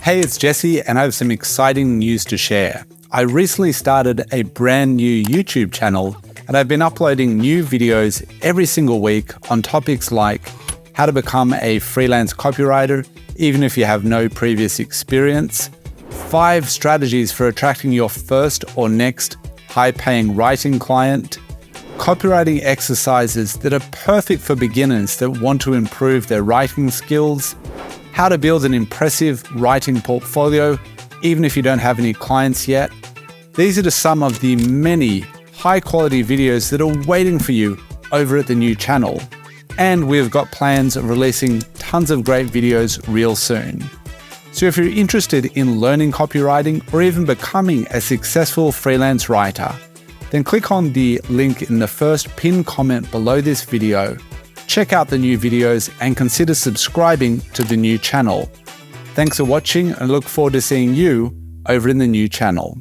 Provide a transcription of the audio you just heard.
Hey, it's Jesse, and I have some exciting news to share. I recently started a brand new YouTube channel, and I've been uploading new videos every single week on topics like how to become a freelance copywriter, even if you have no previous experience, 5 strategies for attracting your first or next high-paying writing client, copywriting exercises that are perfect for beginners that want to improve their writing skills, how to build an impressive writing portfolio, even if you don't have any clients yet. These are just some of the many high-quality videos that are waiting for you over at the new channel. And we've got plans of releasing tons of great videos real soon. So if you're interested in learning copywriting or even becoming a successful freelance writer, then click on the link in the first pinned comment below this video, check out the new videos and consider subscribing to the new channel. Thanks for watching and I look forward to seeing you over in the new channel.